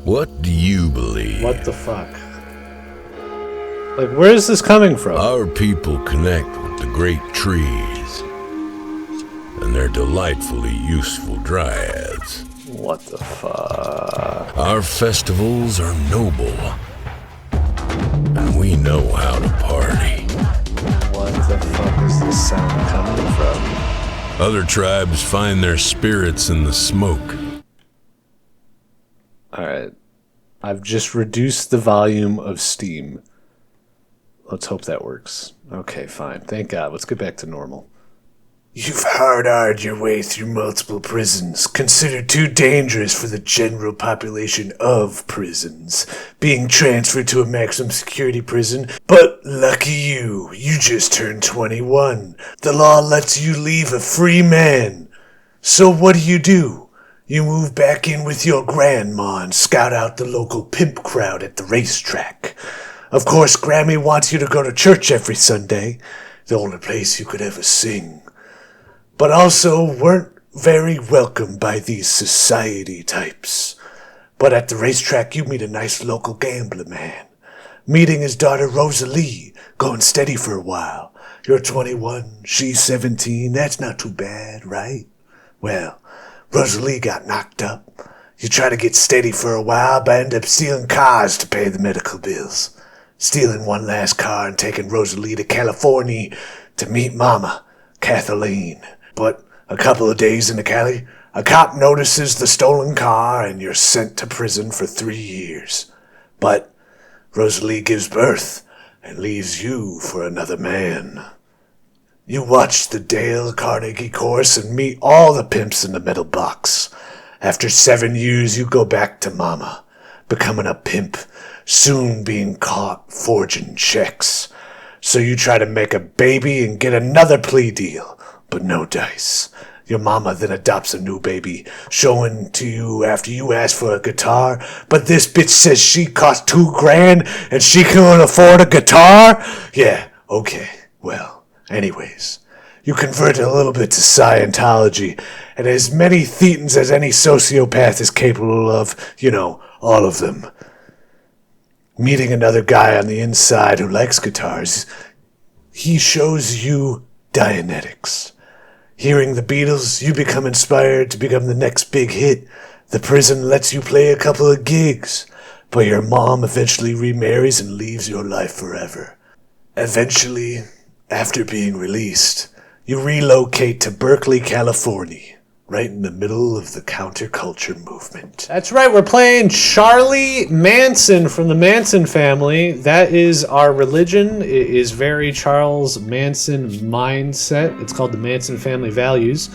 What do you believe? What the fuck? Like, where is this coming from? Our people connect with the great trees and their delightfully useful dryads. What the fuck? Our festivals are noble, and we know how to party. What the fuck is this sound coming from? Other tribes find their spirits in the smoke. Alright. I've just reduced the volume of Steam. Let's hope that works. Okay, fine. Thank God. Let's get back to normal. You've hard-eyed your way through multiple prisons, considered too dangerous for the general population of prisons, being transferred to a maximum security prison. But lucky you just turned 21. The law lets you leave a free man. So what do? You move back in with your grandma and scout out the local pimp crowd at the racetrack. Of course, Grammy wants you to go to church every Sunday, the only place you could ever sing. But also weren't very welcome by these society types. But at the racetrack, you meet a nice local gambler man. Meeting his daughter Rosalie, going steady for a while. You're 21, she's 17, that's not too bad, right? Well, Rosalie got knocked up. You try to get steady for a while, but end up stealing cars to pay the medical bills. Stealing one last car and taking Rosalie to California to meet Mama, Kathleen. But a couple of days in the Cali, a cop notices the stolen car and you're sent to prison for 3 years. But Rosalie gives birth and leaves you for another man. You watch the Dale Carnegie course and meet all the pimps in the middle box. After 7 years, you go back to Mama, becoming a pimp, soon being caught forging checks. So you try to make a baby and get another plea deal, but no dice. Your mama then adopts a new baby, showing to you after you ask for a guitar, but this bitch says she cost $2,000 and she can't afford a guitar? Yeah, okay, well, anyways. You convert a little bit to Scientology, and as many thetans as any sociopath is capable of, all of them. Meeting another guy on the inside who likes guitars, he shows you Dianetics. Hearing the Beatles, you become inspired to become the next big hit. The prison lets you play a couple of gigs, but your mom eventually remarries and leaves your life forever. Eventually, after being released, you relocate to Berkeley, California, right in the middle of the counterculture movement. That's right, we're playing Charlie Manson from the Manson family. That is our religion. It is very Charles Manson mindset. It's called the Manson family values.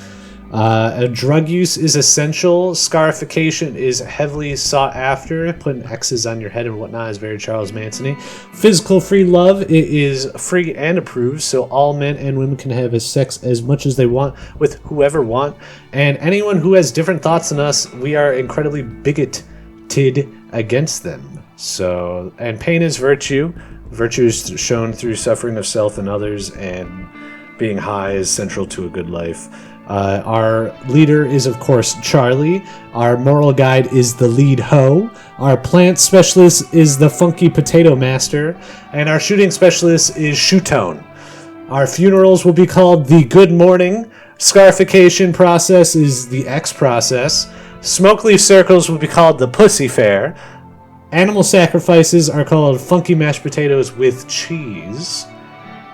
Drug use is essential. Scarification is heavily sought after. Putting X's on your head and whatnot is very Charles Manson-y. Physical free love, it is free and approved, so all men and women can have sex as much as they want with whoever want. And anyone who has different thoughts than us, we are incredibly bigoted against them. So, and pain is virtue. Virtue is shown through suffering of self and others, and being high is central to a good life. Our leader is, of course, Charlie. Our moral guide is the lead hoe. Our plant specialist is the funky potato master. And our shooting specialist is Shootone. Our funerals will be called the good morning. Scarification process is the X process. Smoke leaf circles will be called the pussy fair. Animal sacrifices are called funky mashed potatoes with cheese.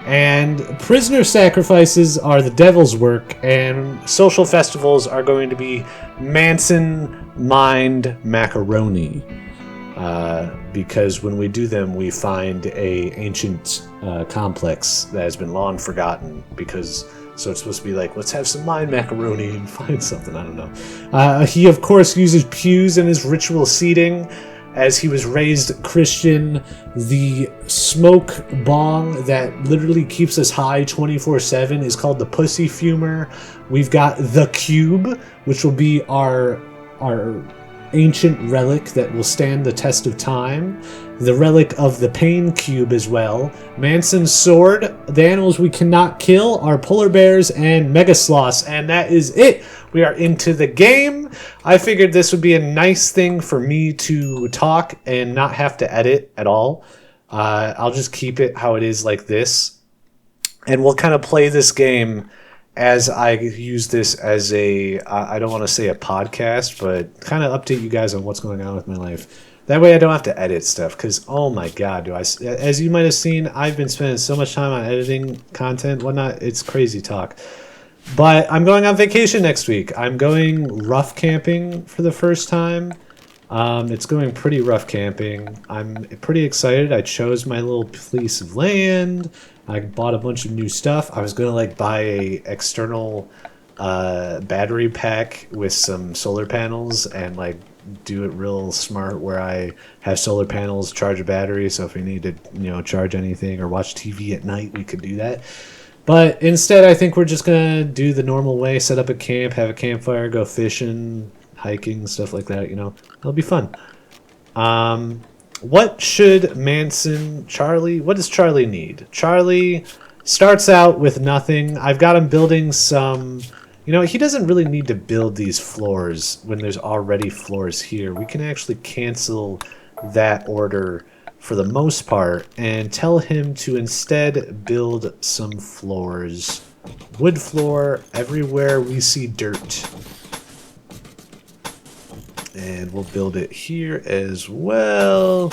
And prisoner sacrifices are the devil's work, and social festivals are going to be Manson Mind Macaroni. Because when we do them, we find a ancient complex that has been long forgotten, so it's supposed to be like, let's have some mind macaroni and find something, I don't know. He, of course, uses pews in his ritual seating. As he was raised Christian, the smoke bong that literally keeps us high 24/7 is called the pussy fumer. We've got the cube, which will be our ancient relic that will stand the test of time. The relic of the pain cube as well. Manson's sword. The animals we cannot kill are polar bears and mega sloths. And that is it. We are into the game. I figured this would be a nice thing for me to talk and not have to edit at all. I'll just keep it how it is like this. And we'll kind of play this game as I use this as a, I don't want to say a podcast, but kind of update you guys on what's going on with my life. That way I don't have to edit stuff, because, oh my god, as you might have seen, I've been spending so much time on editing content, whatnot, it's crazy talk. But I'm going on vacation next week. I'm going rough camping for the first time. It's going pretty rough camping. I'm pretty excited. I chose my little piece of land. I bought a bunch of new stuff. I was going to like buy a external battery pack with some solar panels and like do it real smart where I have solar panels charge a battery, so if we need to, you know, charge anything or watch TV at night, we could do that. But instead, I think we're just gonna do the normal way: set up a camp, have a campfire, go fishing, hiking, stuff like that. You know, it'll be fun. What should Charlie? What does Charlie need? Charlie starts out with nothing. I've got him building some. You know, he doesn't really need to build these floors when there's already floors here. We can actually cancel that order for the most part and tell him to instead build some floors. Wood floor everywhere we see dirt. And we'll build it here as well.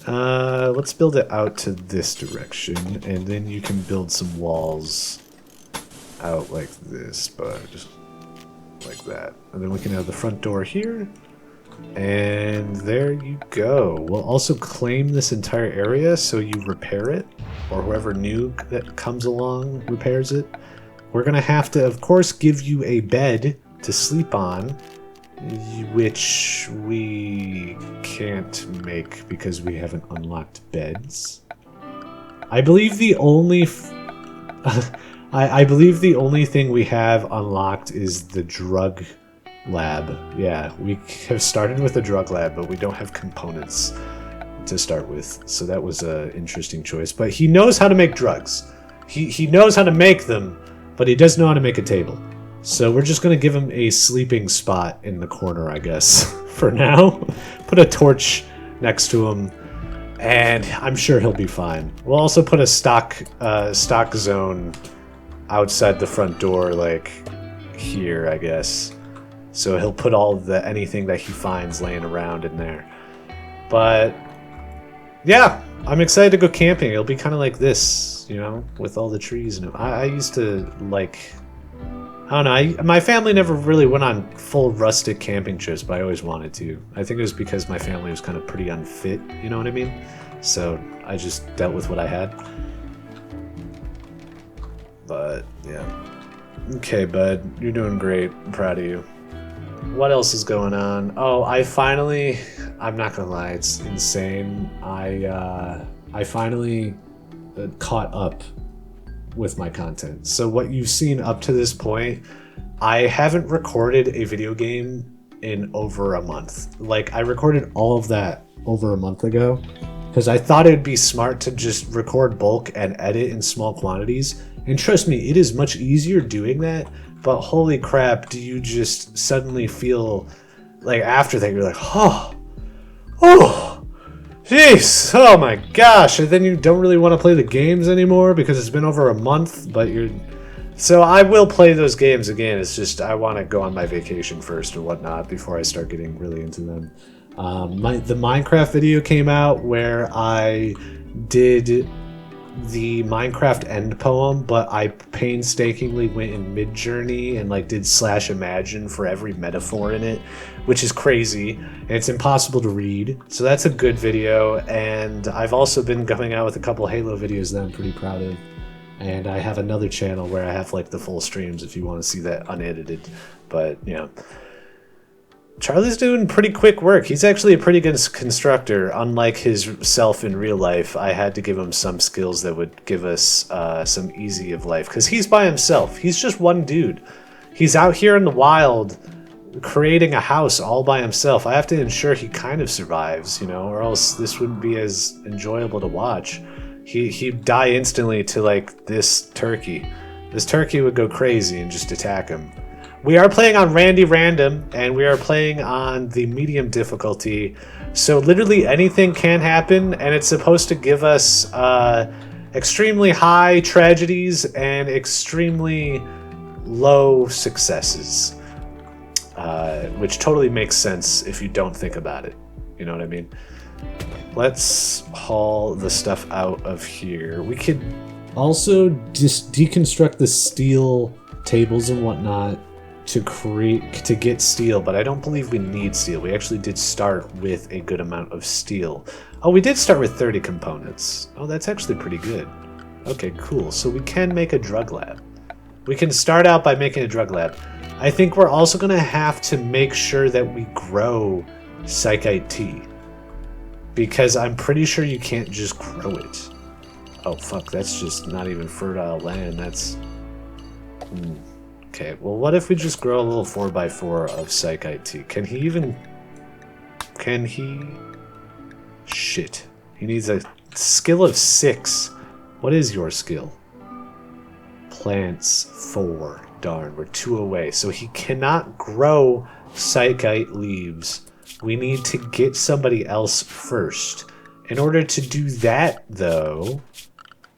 Let's build it out to this direction, and then you can build some walls out like this, but just like that. And then we can have the front door here. And there you go. We'll also claim this entire area so you repair it, or whoever new that comes along repairs it. We're going to have to, of course, give you a bed to sleep on, which we can't make because we haven't unlocked beds. I believe the only... I believe the only thing we have unlocked is the drug lab. Yeah, we have started with the drug lab, but we don't have components to start with. So that was an interesting choice. But he knows how to make drugs. He knows how to make them, but he doesn't know how to make a table. So we're just going to give him a sleeping spot in the corner, I guess, for now. Put a torch next to him, and I'm sure he'll be fine. We'll also put a stock zone outside the front door, like here, I guess. So he'll put all the anything that he finds laying around in there. But yeah, I'm excited to go camping. It'll be kind of like this, you know, with all the trees. And I used to like, I don't know. My family never really went on full rustic camping trips, but I always wanted to. I think it was because my family was kind of pretty unfit, you know what I mean? So I just dealt with what I had. But yeah. Okay, bud, you're doing great. I'm proud of you. What else is going on? Oh, I'm not gonna lie, it's insane. I finally caught up with my content. So what you've seen up to this point, I haven't recorded a video game in over a month. Like, I recorded all of that over a month ago because I thought it'd be smart to just record bulk and edit in small quantities. And trust me, it is much easier doing that, but holy crap, do you just suddenly feel like after that, you're like, oh, jeez, oh my gosh. And then you don't really want to play the games anymore because it's been over a month, but so I will play those games again. It's just, I want to go on my vacation first or whatnot before I start getting really into them. The Minecraft video came out where I did the Minecraft end poem, but I painstakingly went in Mid-Journey and like did /imagine for every metaphor in it, which is crazy and it's impossible to read. So that's a good video. And I've also been going out with a couple Halo videos that I'm pretty proud of. And I have another channel where I have like the full streams if you want to see that unedited. But you know, Charlie's doing pretty quick work. He's actually a pretty good constructor. Unlike his self in real life, I had to give him some skills that would give us some easy of life. Because he's by himself. He's just one dude. He's out here in the wild creating a house all by himself. I have to ensure he kind of survives, you know, or else this wouldn't be as enjoyable to watch. He'd die instantly to, like, this turkey. This turkey would go crazy and just attack him. We are playing on Randy Random, and we are playing on the medium difficulty, so literally anything can happen, and it's supposed to give us extremely high tragedies and extremely low successes, which totally makes sense if you don't think about it. You know what I mean? Let's haul the stuff out of here. We could also just deconstruct the steel tables and whatnot to get steel, but I don't believe we need steel. We actually did start with a good amount of steel. Oh, we did start with 30 components. Oh, that's actually pretty good. Okay, cool. So we can make a drug lab. We can start out by making a drug lab. I think we're also going to have to make sure that we grow psychite tea, because I'm pretty sure you can't just grow it. Oh, fuck, that's just not even fertile land. That's... Okay, well, what if we just grow a little 4x4 of psychite tea? Can he even... Can he... Shit. He needs a skill of 6. What is your skill? Plants 4. Darn, we're 2 away. So he cannot grow psychite leaves. We need to get somebody else first. In order to do that, though,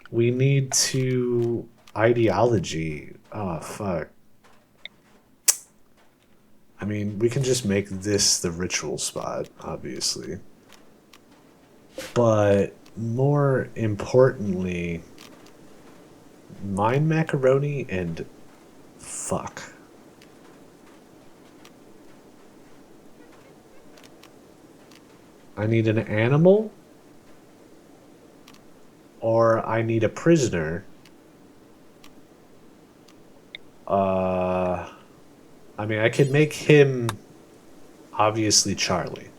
we need to... Ideology. Oh, fuck. I mean, we can just make this the ritual spot, obviously. But more importantly, mine macaroni and fuck. I need an animal, or I need a prisoner. I mean, I could make him obviously Charlie.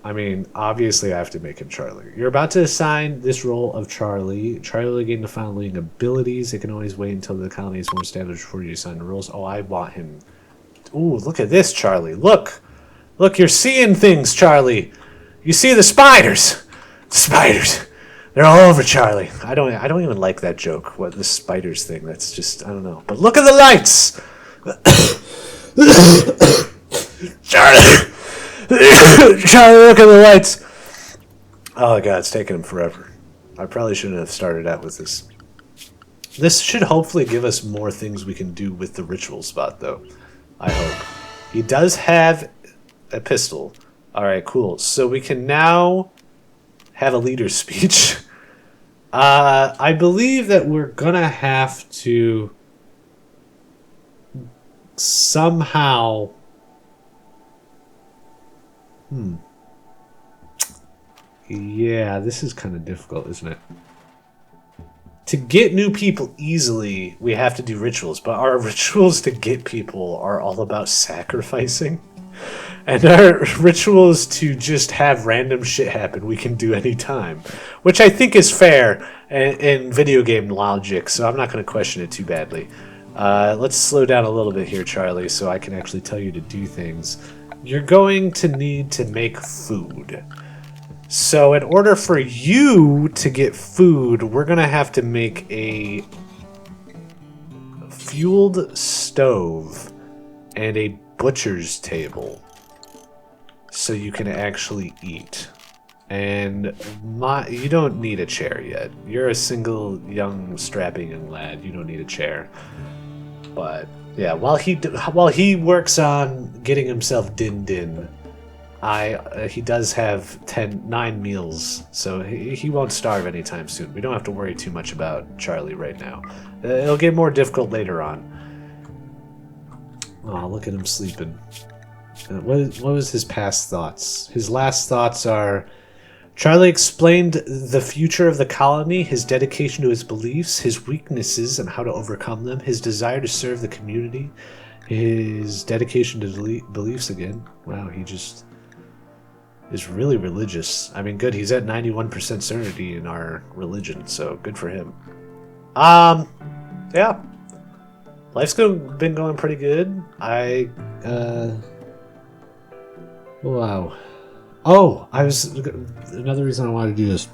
I mean, obviously I have to make him Charlie. You're about to assign this role of Charlie. Charlie will gain the following abilities. It can always wait until the colony is more established before you assign the roles. Oh, I want him. Ooh, look at this, Charlie. Look! Look, you're seeing things, Charlie. You see the spiders. The spiders. They're all over Charlie. I don't even like that joke. What, the spiders thing? That's just, I don't know. But look at the lights. Charlie. Charlie, look at the lights. Oh god, it's taking him forever. I probably shouldn't have started out with this. This should hopefully give us more things we can do with the ritual spot, though. I hope. He does have a pistol. Alright, cool. So we can now have a leader's speech. I believe that we're gonna have to somehow... Yeah, this is kind of difficult, isn't it? To get new people easily, we have to do rituals, but our rituals to get people are all about sacrificing. And our rituals to just have random shit happen we can do anytime. Which I think is fair in video game logic, so I'm not going to question it too badly. Let's slow down a little bit here, Charlie, so I can actually tell you to do things. You're going to need to make food. So in order for you to get food, we're going to have to make a fueled stove and a butcher's table so you can actually eat. And you don't need a chair yet. You're a single, young, strapping young lad. You don't need a chair. But yeah, while he works on getting himself din, he does have 9 meals, so he won't starve anytime soon. We don't have to worry too much about Charlie right now. It'll get more difficult later on. Oh, look at him sleeping. What was his past thoughts? His last thoughts are... Charlie explained the future of the colony, his dedication to his beliefs, his weaknesses and how to overcome them, his desire to serve the community, his dedication to beliefs again. Wow, he just is really religious. I mean, good, he's at 91% certainty in our religion, so good for him. Yeah. been going pretty good. Wow. Oh, another reason I wanted to do this.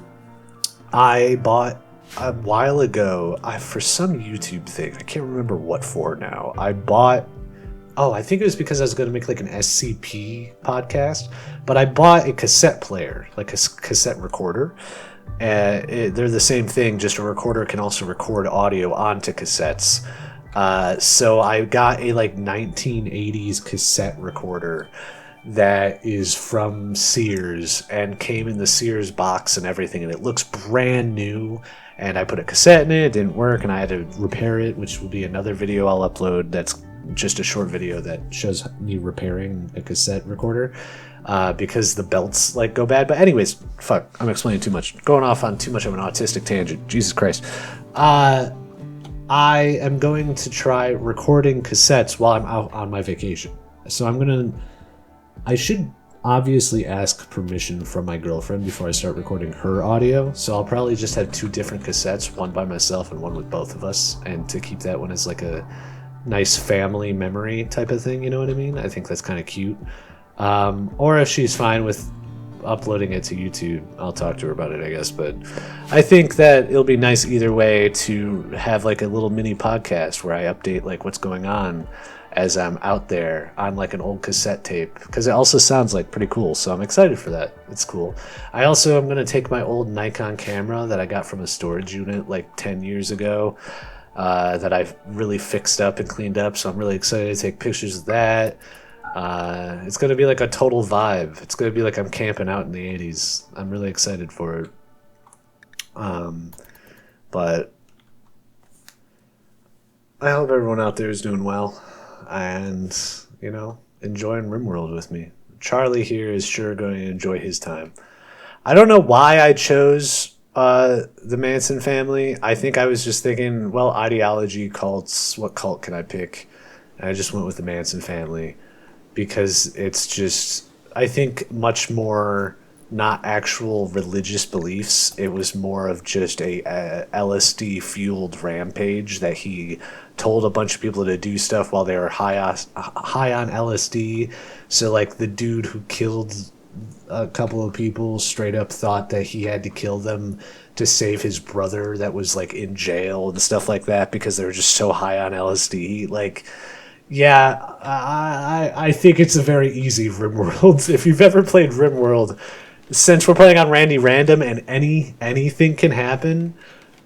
I bought a while ago, for some YouTube thing, I can't remember what for now. I think it was because I was going to make like an SCP podcast, but I bought a cassette player, like a cassette recorder. They're the same thing, just a recorder can also record audio onto cassettes. So I got a like 1980s cassette recorder that is from Sears and came in the Sears box and everything, and it looks brand new. And I put a cassette in it didn't work, and I had to repair it, which will be another video I'll upload. That's just a short video that shows me repairing a cassette recorder because the belts like go bad. But anyways, fuck, I'm explaining too much, going off on too much of an autistic tangent. Jesus Christ. I am going to try recording cassettes while I'm out on my vacation. So I should obviously ask permission from my girlfriend before I start recording her audio. So I'll probably just have 2 different cassettes, one by myself and one with both of us. And to keep that one as like a nice family memory type of thing, you know what I mean? I think that's kind of cute. Or if she's fine with uploading it to YouTube, I'll talk to her about it, I guess. But I think that it'll be nice either way to have like a little mini podcast where I update like what's going on as I'm out there on like an old cassette tape, because it also sounds like pretty cool. So I'm excited for that. It's cool. I also am going to take my old Nikon camera that I got from a storage unit like 10 years ago that I've really fixed up and cleaned up. So I'm really excited to take pictures of that. It's going to be like a total vibe. It's going to be like I'm camping out in the 80s. I'm really excited for it. But I hope everyone out there is doing well and, you know, enjoying Rimworld with me. Charlie here is sure going to enjoy his time. I don't know why I chose the Manson family. I think I was just thinking, well, ideology, cults, what cult can I pick? And I just went with the Manson family because it's just, I think, much more not actual religious beliefs. It was more of just a LSD fueled rampage that he told a bunch of people to do stuff while they were high on LSD. So like the dude who killed a couple of people straight up thought that he had to kill them to save his brother that was like in jail and stuff like that because they were just so high on LSD. Like, yeah, I think it's a very easy Rimworld. If you've ever played Rimworld, since we're playing on Randy Random and anything can happen,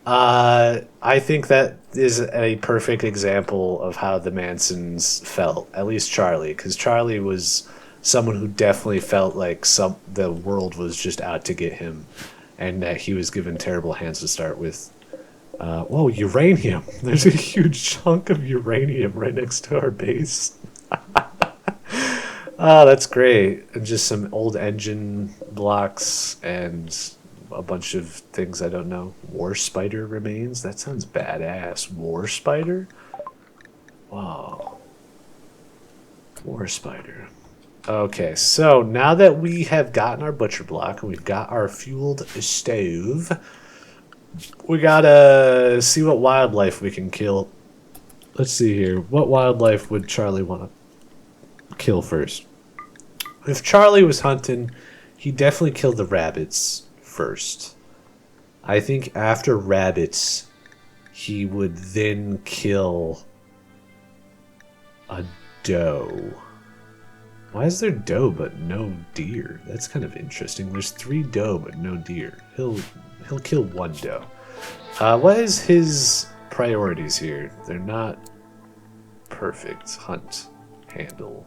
I think that is a perfect example of how the Mansons felt. At least Charlie, because Charlie was someone who definitely felt like the world was just out to get him, and that he was given terrible hands to start with. Whoa, uranium! There's a huge chunk of uranium right next to our base. Oh, that's great. And just some old engine blocks and a bunch of things I don't know. War spider remains? That sounds badass. War spider? Wow. War spider. Okay, so now that we have gotten our butcher block and we've got our fueled stove, we gotta see what wildlife we can kill. Let's see here. What wildlife would Charlie want to kill first? If Charlie was hunting, he'd definitely kill the rabbits first. I think after rabbits, he would then kill a doe. Why is there doe but no deer? That's kind of interesting. There's 3 doe but no deer. He'll kill 1 doe. What is his priorities here? They're not perfect. Hunt, handle,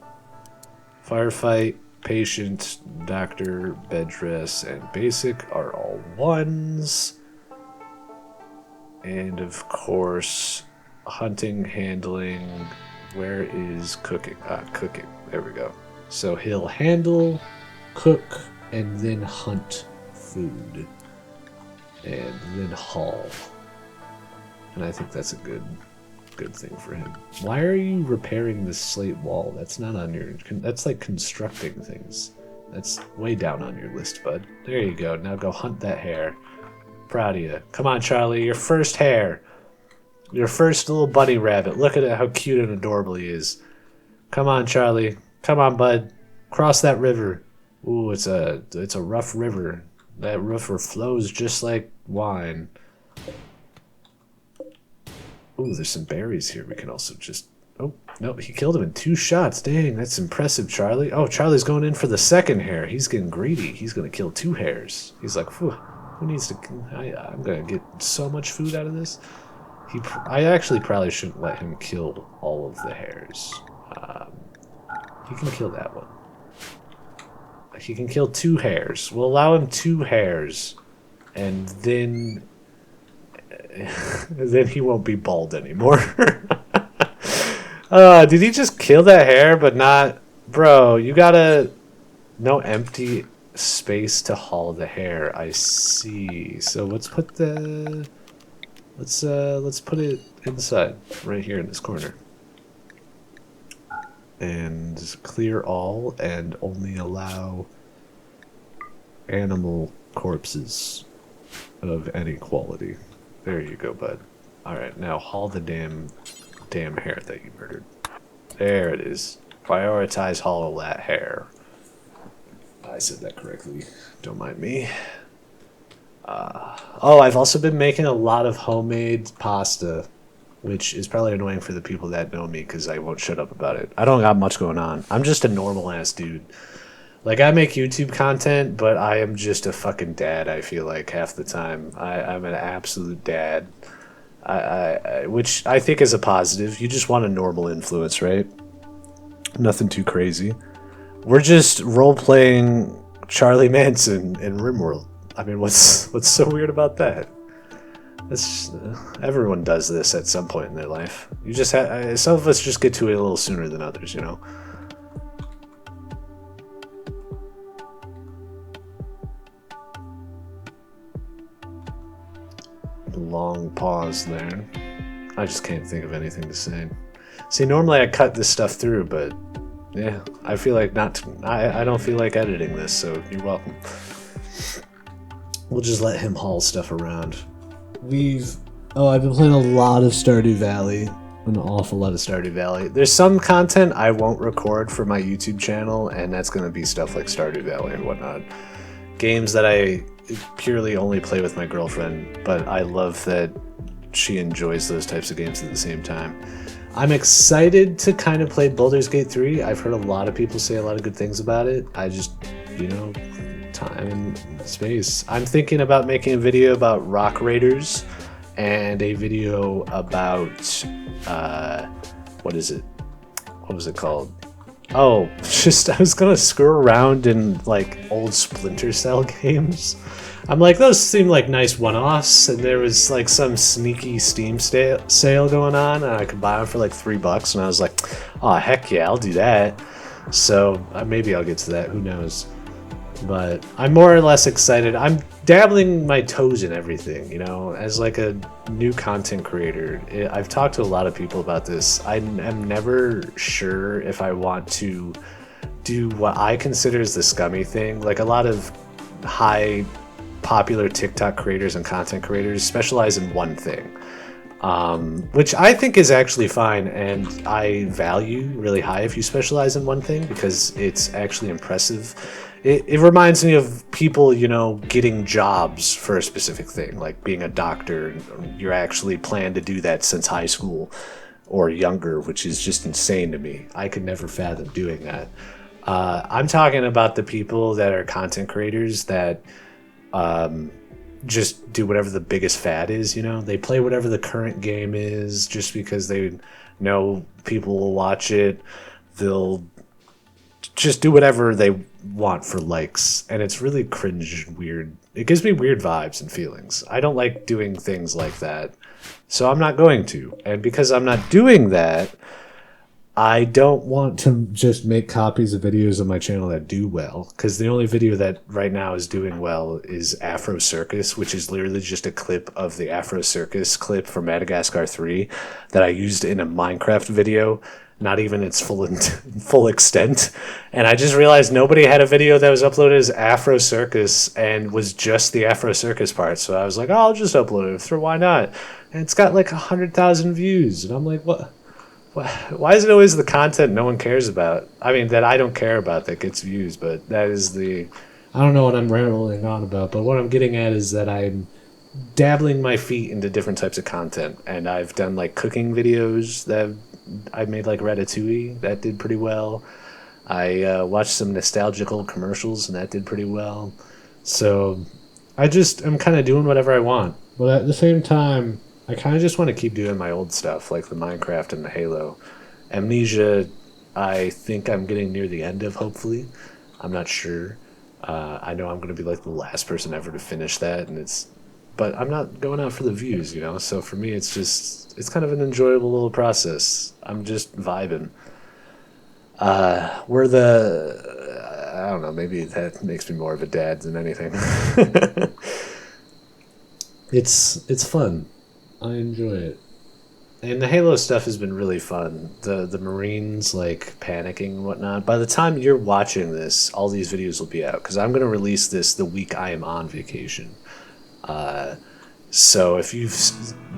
firefight, patient, doctor, bed rest, and basic are all 1s. And of course, hunting, handling. Where is cooking? Cooking. There we go. So he'll handle, cook, and then hunt food. And then haul. And I think that's a good thing for him. Why are you repairing this slate wall? That's not on your... That's like constructing things. That's way down on your list, bud. There you go. Now go hunt that hare. Proud of you. Come on, Charlie. Your first hare. Your first little bunny rabbit. Look at it, how cute and adorable he is. Come on, Charlie. Come on, bud. Cross that river. Ooh, it's a rough river. That river flows just like wine. Ooh, there's some berries here. We can also just... Oh, no, he killed him in 2 shots. Dang, that's impressive, Charlie. Oh, Charlie's going in for the second hare. He's getting greedy. He's going to kill 2 hares. He's like, whew, who needs to... I'm going to get so much food out of this. I actually probably shouldn't let him kill all of the hares. He can kill that one. He can kill 2 hares. We'll allow him 2 hares. And then... then he won't be bald anymore. Did he just kill that hare but not... Bro, you gotta... No empty space to haul the hare. I see. So let's put the... Let's put it inside. Right here in this corner. And clear all and only allow animal corpses of any quality. There you go, bud. Alright, now haul the damn hare that you murdered. There it is. Prioritize haul that hare. I said that correctly. Don't mind me. Oh, I've also been making a lot of homemade pasta, which is probably annoying for the people that know me because I won't shut up about it. I don't got much going on. I'm just a normal-ass dude. Like, I make YouTube content, but I am just a fucking dad, I feel like, half the time. I'm an absolute dad. Which I think is a positive. You just want a normal influence, right? Nothing too crazy. We're just role-playing Charlie Manson in Rimworld. I mean, what's so weird about that? Everyone does this at some point in their life. You just some of us just get to it a little sooner than others, you know? Long pause there. I just can't think of anything to say. See, normally I cut this stuff through, but yeah, I feel like I don't feel like editing this, so you're welcome. We'll just let him haul stuff around. I've been playing a lot of Stardew Valley. An awful lot of Stardew Valley. There's some content I won't record for my YouTube channel, and that's going to be stuff like Stardew Valley and whatnot. Games that I purely only play with my girlfriend, but I love that she enjoys those types of games at the same time. I'm excited to kind of play Baldur's Gate 3. I've heard a lot of people say a lot of good things about it. I just, time and space. I'm thinking about making a video about Rock Raiders and a video about, what is it? What was it called? Oh, I was gonna screw around in like old Splinter Cell games. I'm like, those seem like nice one-offs, and there was like some sneaky Steam sale going on, and I could buy them for like $3, and I was like, oh heck yeah, I'll do that. So maybe I'll get to that, who knows. But I'm more or less excited. I'm dabbling my toes in everything, as like a new content creator. I've talked to a lot of people about this. I am never sure if I want to do what I consider is the scummy thing. Like a lot of high popular TikTok creators and content creators specialize in one thing, which I think is actually fine, and I value really high if you specialize in one thing because it's actually impressive. It reminds me of people, getting jobs for a specific thing, like being a doctor. You're actually planned to do that since high school or younger, which is just insane to me. I could never fathom doing that. I'm talking about the people that are content creators that just do whatever the biggest fad is, They play whatever the current game is just because they know people will watch it. They'll just do whatever they want for likes, and it's really cringe and weird. It gives me weird vibes and feelings. I don't like doing things like that, so I'm not going to. And because I'm not doing that, I don't want to just make copies of videos on my channel that do well, because the only video that right now is doing well is Afro Circus, which is literally just a clip of the Afro Circus clip from Madagascar 3 that I used in a Minecraft video not even its full extent. And I just realized nobody had a video that was uploaded as Afro Circus and was just the Afro Circus part. So I was like, oh, I'll just upload it. Why not? And it's got like 100,000 views. And I'm like, what? Why is it always the content no one cares about? I mean, that I don't care about that gets views, but that is the... I don't know what I'm rambling on about, but what I'm getting at is that I'm dabbling my feet into different types of content. And I've done like cooking videos that I made, like Ratatouille. That did pretty well. I watched some nostalgical commercials, and that did pretty well. So I just am kind of doing whatever I want. But at the same time, I kind of just want to keep doing my old stuff, like the Minecraft and the Halo. Amnesia, I think I'm getting near the end of, hopefully. I'm not sure. I know I'm going to be like the last person ever to finish that, but I'm not going out for the views, you know? So for me, it's kind of an enjoyable little process. I'm just vibing. I don't know, maybe that makes me more of a dad than anything. It's fun. I enjoy it. And the Halo stuff has been really fun. The Marines, like, panicking and whatnot. By the time you're watching this, all these videos will be out. Because I'm going to release this the week I am on vacation. So if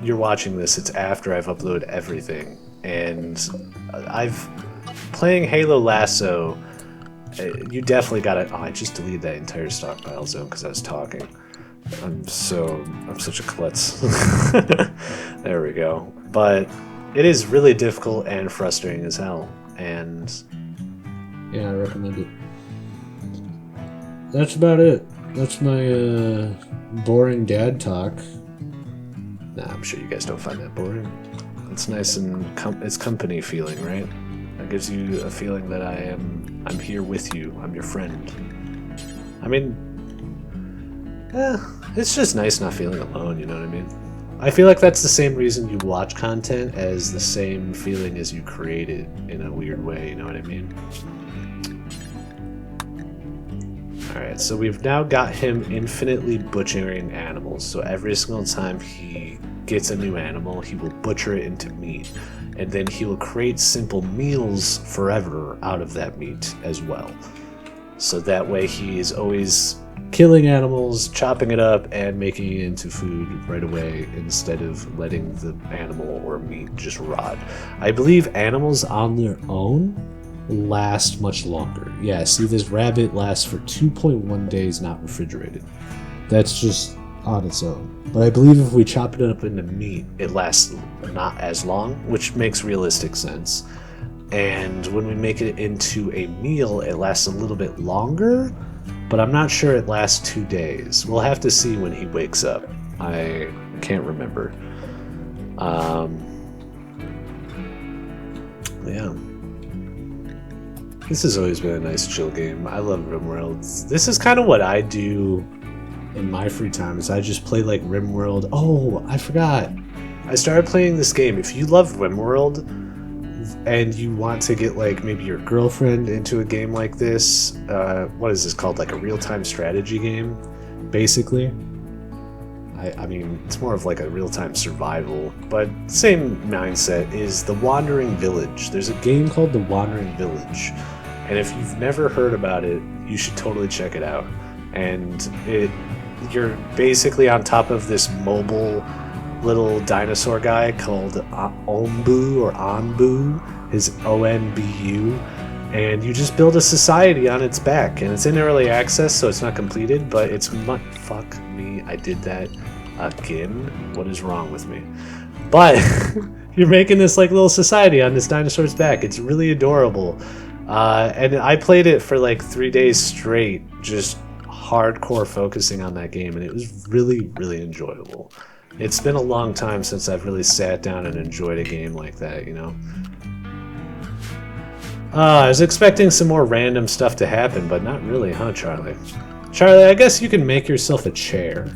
you're watching this, it's after I've uploaded everything. And playing Halo Lasso, you definitely got to... Oh, I just deleted that entire stockpile zone because I was talking. I'm such a klutz. There we go. But it is really difficult and frustrating as hell. And yeah, I recommend it. That's about it. That's my boring dad talk. Nah, I'm sure you guys don't find that boring. It's nice and it's company feeling, right? That gives you a feeling that I'm here with you. I'm your friend. I mean, it's just nice not feeling alone, you know what I mean? I feel like that's the same reason you watch content as the same feeling as you create it in a weird way, you know what I mean? Alright, so we've now got him infinitely butchering animals. So every single time he gets a new animal, he will butcher it into meat. And then he will create simple meals forever out of that meat as well. So that way he is always killing animals, chopping it up, and making it into food right away instead of letting the animal or meat just rot. I believe animals on their own last much longer. Yeah, see, this rabbit lasts for 2.1 days not refrigerated. That's just on its own. But I believe if we chop it up into meat, it lasts not as long, which makes realistic sense. And when we make it into a meal, it lasts a little bit longer, but I'm not sure it lasts 2 days. We'll have to see when he wakes up. I can't remember. Yeah. This has always been a nice chill game. I love Rimworld. This is kind of what I do in my free time, is I just play like Rimworld. Oh, I forgot. I started playing this game. If you love Rimworld and you want to get like maybe your girlfriend into a game like this, what is this called? Like a real-time strategy game, basically. I mean, it's more of like a real-time survival, but same mindset is The Wandering Village. There's a game called The Wandering Village, and if you've never heard about it, you should totally check it out. And you're basically on top of this mobile little dinosaur guy called Onbu or Onbu, his Onbu, and you just build a society on its back, and it's in early access, so it's not completed, but it's fuck me, I did that again. What is wrong with me? But you're making this like little society on this dinosaur's back. It's really adorable, and I played it for like 3 days straight, just hardcore focusing on that game, and it was really, really enjoyable. It's been a long time since I've really sat down and enjoyed a game like that, you know? I was expecting some more random stuff to happen, but not really, huh, Charlie? Charlie, I guess you can make yourself a chair.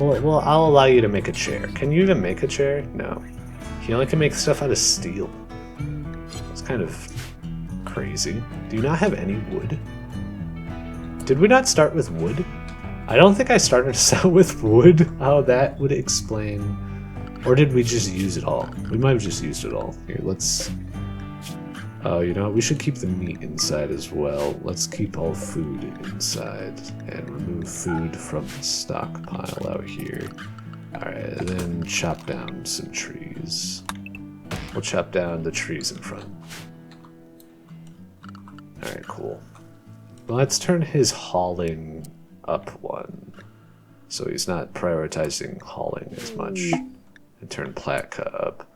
Well, I'll allow you to make a chair. Can you even make a chair? No. You only can make stuff out of steel. It's kind of crazy. Do you not have any wood? Did we not start with wood? I don't think I started us out with wood. Oh, that would explain. Or did we just use it all? We might have just used it all. Here, let's Oh, you know what? We should keep the meat inside as well. Let's keep all food inside and remove food from the stockpile out here. Alright, then chop down some trees. We'll chop down the trees in front. Alright, cool. Let's turn his hauling up one. So he's not prioritizing hauling as much. And turn Platka up.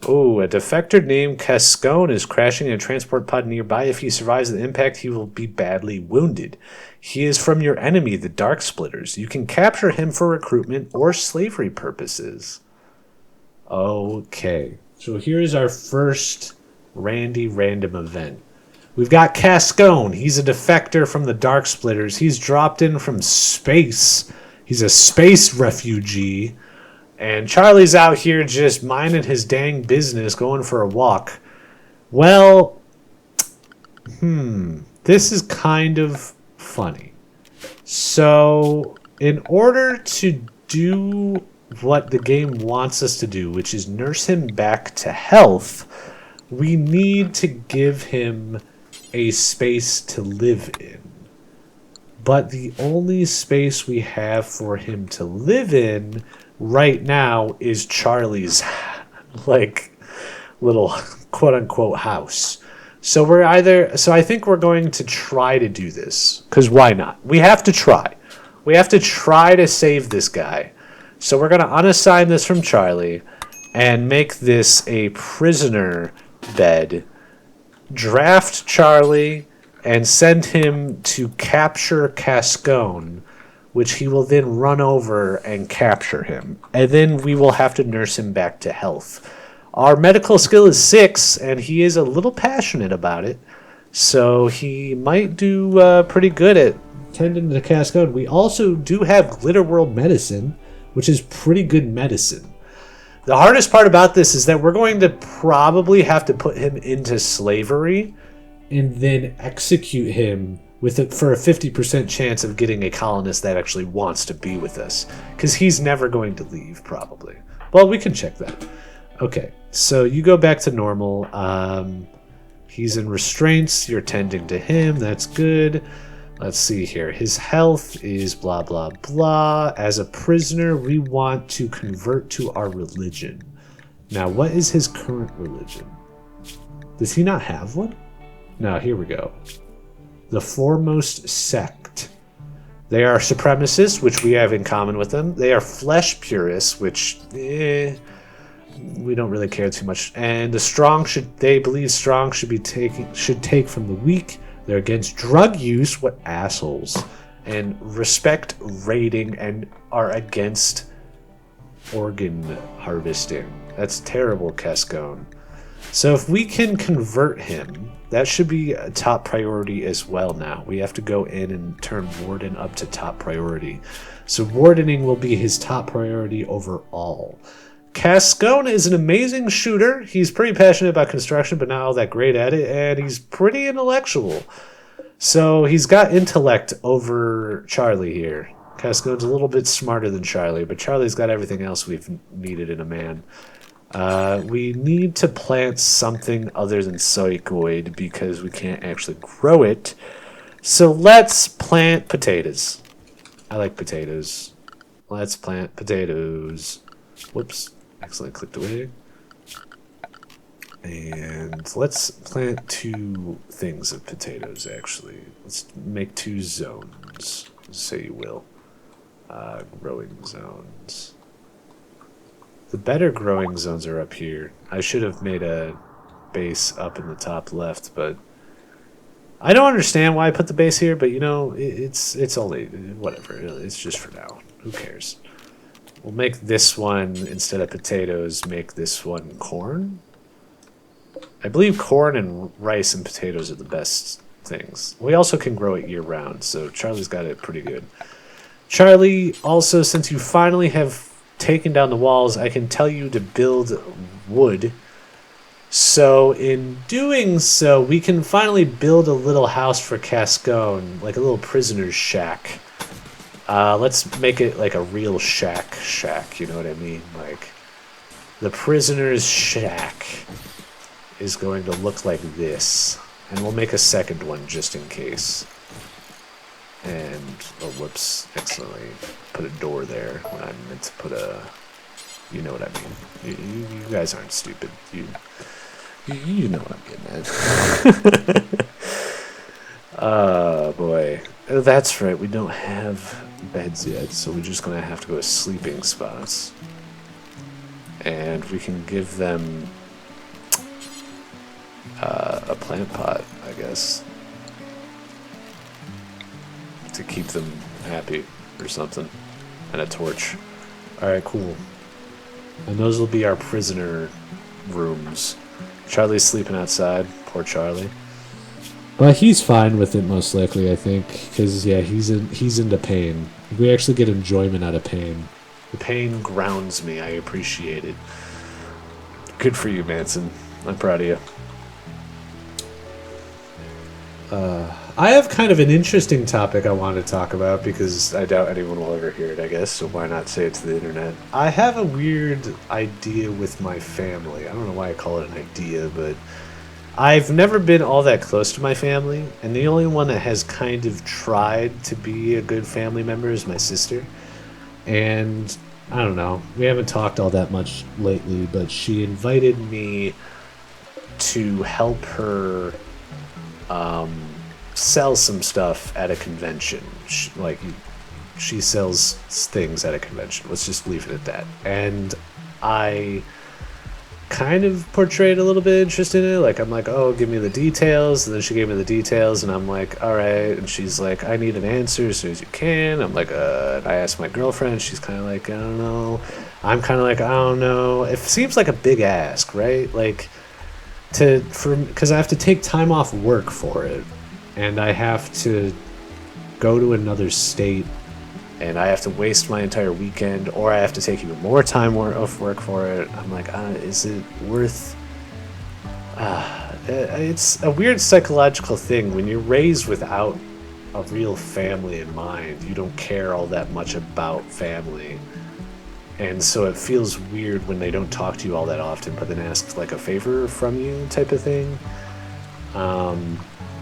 Oh, a defector named Cascone is crashing in a transport pod nearby. If he survives the impact, he will be badly wounded. He is from your enemy, the Dark Splitters. You can capture him for recruitment or slavery purposes. Okay. So here's our first Randy random event. We've got Cascone. He's a defector from the Dark Splitters. He's dropped in from space. He's a space refugee. And Charlie's out here just minding his dang business, going for a walk. Well, this is kind of funny. So, in order to do what the game wants us to do, which is nurse him back to health, we need to give him a space to live in. But the only space we have for him to live in right now is Charlie's, like, little quote-unquote house. So I think we're going to try to do this, because why not? We have to try. We have to try to save this guy. So we're going to unassign this from Charlie and make this a prisoner bed, draft Charlie, and send him to capture Cascone, which he will then run over and capture him. And then we will have to nurse him back to health. Our medical skill is 6, and he is a little passionate about it. So he might do pretty good at tending to Cascone. We also do have Glitterworld medicine, which is pretty good medicine. The hardest part about this is that we're going to probably have to put him into slavery and then execute him for a 50% chance of getting a colonist that actually wants to be with us. Because he's never going to leave, probably. Well, we can check that. Okay, so you go back to normal. He's in restraints. You're tending to him. That's good. Let's see here. His health is blah, blah, blah. As a prisoner, we want to convert to our religion. Now, what is his current religion? Does he not have one? No, here we go. The foremost sect. They are supremacists, which we have in common with them. They are flesh purists, which we don't really care too much. And they believe strong should take from the weak. They're against drug use, what assholes, and respect raiding and are against organ harvesting. That's terrible, Cascone. So if we can convert him, that should be a top priority as well now. We have to go in and turn Warden up to top priority. So wardening will be his top priority overall. Cascone is an amazing shooter. He's pretty passionate about construction, but not all that great at it, and he's pretty intellectual. So he's got intellect over Charlie here. Cascone's a little bit smarter than Charlie, but Charlie's got everything else we've needed in a man. We need to plant something other than psychoid because we can't actually grow it. So let's plant potatoes. I like potatoes. Let's plant potatoes. Whoops. Accidentally clicked away. And let's plant 2 things of potatoes, actually. Let's make 2 zones, say you will. Growing zones. The better growing zones are up here. I should have made a base up in the top left, but I don't understand why I put the base here, but you know, it's only, whatever, it's just for now. Who cares? We'll make this one, instead of potatoes, make this one corn. I believe corn and rice and potatoes are the best things. We also can grow it year-round, so Charlie's got it pretty good. Charlie, also, since you finally have taken down the walls, I can tell you to build wood. So in doing so, we can finally build a little house for Cascone, like a little prisoner's shack. Let's make it like a real shack, you know what I mean? Like, the prisoner's shack is going to look like this. And we'll make a second one just in case. And, oh, whoops, accidentally put a door there when I meant to put a, you know what I mean. You guys aren't stupid. You know what I'm getting at. Oh, boy. Oh, that's right, we don't have beds yet, so we're just going to have to go to sleeping spots. And we can give them a plant pot, I guess, to keep them happy or something, and a torch. Alright, cool. And those will be our prisoner rooms. Charlie's sleeping outside. Poor Charlie. But he's fine with it, most likely, I think, because yeah, he's into pain. We actually get enjoyment out of pain. The pain grounds me. I appreciate it. Good for you, Manson. I'm proud of you. I have kind of an interesting topic I want to talk about because I doubt anyone will ever hear it, I guess, so why not say it to the internet? I have a weird idea with my family. I don't know why I call it an idea, but I've never been all that close to my family, and the only one that has kind of tried to be a good family member is my sister. And I don't know, we haven't talked all that much lately, but she invited me to help her sell some stuff at a convention. She sells things at a convention. Let's just leave it at that. And I kind of portrayed a little bit of interest in it. Like, I'm like, oh, give me the details. And then she gave me the details, and I'm like, all right. And she's like, I need an answer as soon as you can. I'm like, and I asked my girlfriend. She's kind of like, I don't know. I'm kind of like, I don't know. It seems like a big ask, right? Like, because I have to take time off work for it, and I have to go to another state, and I have to waste my entire weekend, or I have to take even more time off work for it. I'm like, is it worth... it's a weird psychological thing. When you're raised without a real family in mind, you don't care all that much about family. And so it feels weird when they don't talk to you all that often, but then ask like a favor from you type of thing.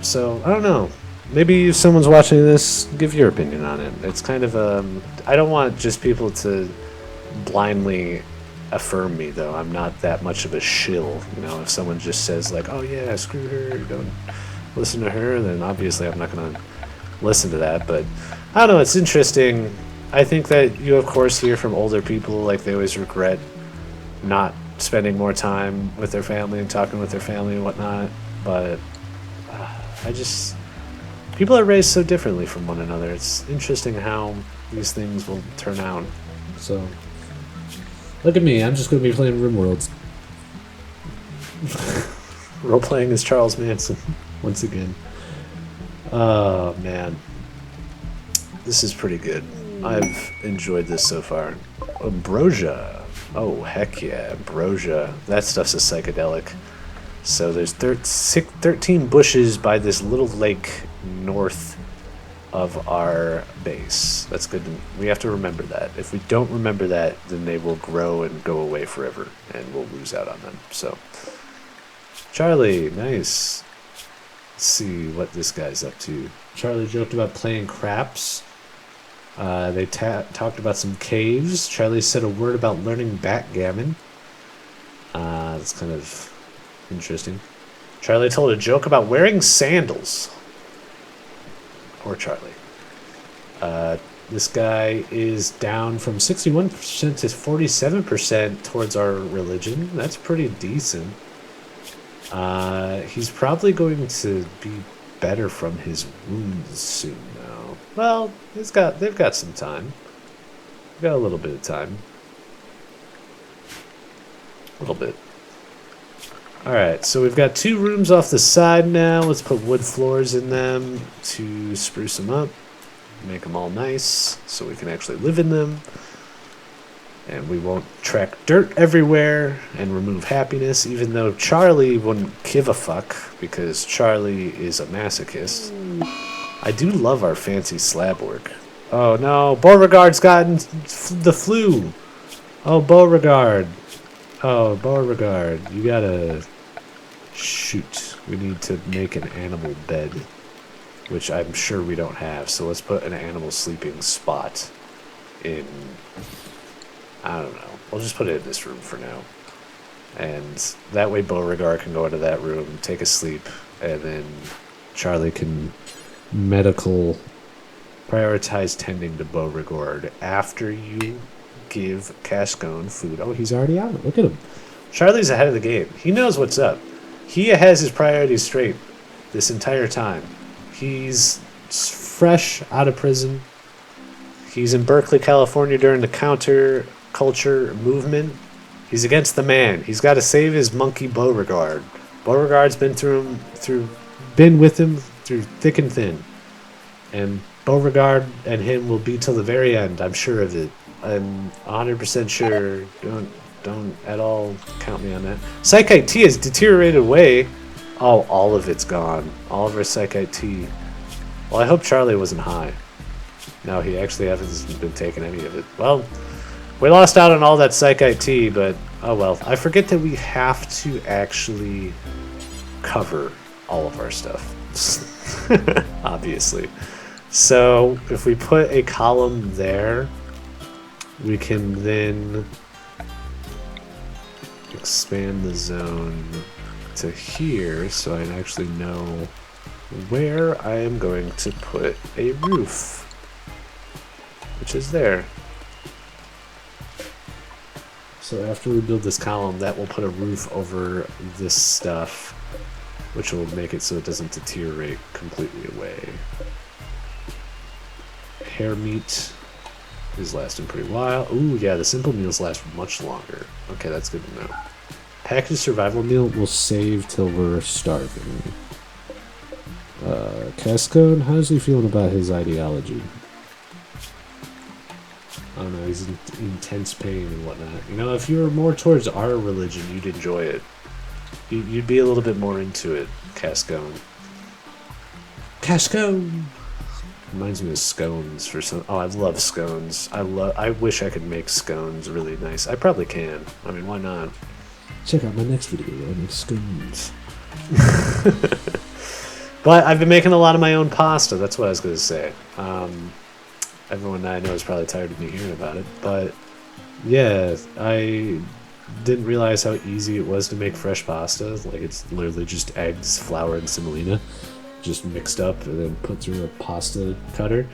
So, I don't know. Maybe if someone's watching this, give your opinion on it. It's kind of I don't want just people to blindly affirm me, though. I'm not that much of a shill. You know, if someone just says like, oh yeah, screw her, don't listen to her, then obviously I'm not going to listen to that. But I don't know, it's interesting. I think that you, of course, hear from older people, like they always regret not spending more time with their family and talking with their family and whatnot. But people are raised so differently from one another. It's interesting how these things will turn out. So, look at me. I'm just going to be playing Rimworld. Role-playing as Charles Manson, once again. Oh, man. This is pretty good. I've enjoyed this so far. Ambrosia. Oh, heck yeah, ambrosia. That stuff's a psychedelic. So there's 13 bushes by this little lake north of our base. That's good. We have to remember that. If we don't remember that, then they will grow and go away forever, and we'll lose out on them. So, Charlie, nice. Let's see what this guy's up to. Charlie joked about playing craps. They talked about some caves. Charlie said a word about learning backgammon. That's kind of interesting. Charlie told a joke about wearing sandals. Poor Charlie. This guy is down from 61% to 47% towards our religion. That's pretty decent. He's probably going to be better from his wounds soon now. Well, they've got some time. They've got a little bit of time. A little bit. Alright, so we've got 2 rooms off the side now. Let's put wood floors in them to spruce them up. Make them all nice so we can actually live in them. And we won't track dirt everywhere and remove happiness, even though Charlie wouldn't give a fuck because Charlie is a masochist. I do love our fancy slab work. Oh no, Beauregard's gotten the flu. Oh, Beauregard. Oh, Beauregard, you gotta Shoot, we need to make an animal bed, which I'm sure we don't have. So let's put an animal sleeping spot in, I don't know. We'll just put it in this room for now. And that way Beauregard can go into that room, take a sleep, and then Charlie can prioritize tending to Beauregard after you give Cascone food. Oh, he's already on it. Look at him. Charlie's ahead of the game. He knows what's up. He has his priorities straight this entire time. He's fresh out of prison. He's in Berkeley, California during the counter-culture movement. He's against the man. He's got to save his monkey Beauregard. Beauregard's been been with him through thick and thin. And Beauregard and him will be till the very end. I'm sure of it. I'm 100% sure. Don't at all count me on that. Psychite T has deteriorated away. Oh, all of it's gone. All of our Psychite T. Well, I hope Charlie wasn't high. No, he actually hasn't been taking any of it. Well, we lost out on all that Psychite T, but oh well. I forget that we have to actually cover all of our stuff. Obviously. So, if we put a column there, we can then expand the zone to here so I actually know where I am going to put a roof, which is there. So after we build this column, that will put a roof over this stuff, which will make it so it doesn't deteriorate completely away. Hair meat is lasting pretty while. Ooh, yeah, the simple meals last much longer. Okay, that's good to know. Packaged survival meal will save till we're starving. Cascone, how's he feeling about his ideology? I don't know, he's in intense pain and whatnot. You know, if you were more towards our religion, you'd enjoy it. You'd be a little bit more into it, Cascone. Cascone! Reminds me of scones for some. Oh, I love scones. I wish I could make scones really nice. I probably can. I mean, why not? Check out my next video where I make scones. But I've been making a lot of my own pasta. That's what I was going to say. Everyone I know is probably tired of me hearing about it. But yeah, I didn't realize how easy it was to make fresh pasta. Like, it's literally just eggs, flour, and semolina, just mixed up and then put through a pasta cutter.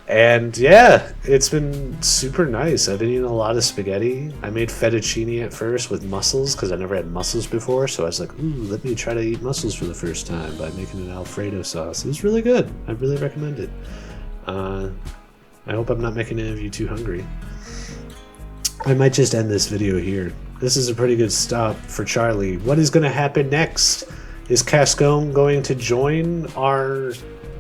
And yeah, it's been super nice. I've been eating a lot of spaghetti. I made fettuccine at first with mussels because I never had mussels before. So I was like, ooh, let me try to eat mussels for the first time by making an Alfredo sauce. It was really good. I really recommend it. I hope I'm not making any of you too hungry. I might just end this video here. This is a pretty good stop for Charlie. What is going to happen next? Is Cascone going to join our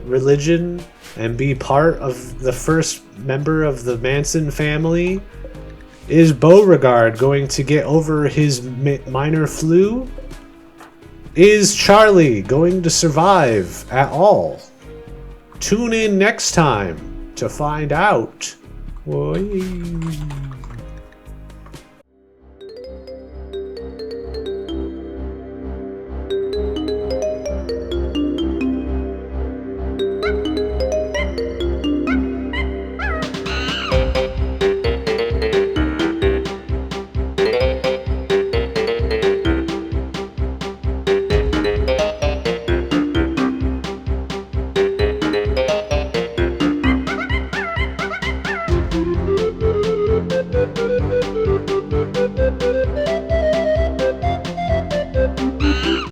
religion and be part of the first member of the Manson family? Is Beauregard going to get over his minor flu? Is Charlie going to survive at all? Tune in next time to find out. Whee!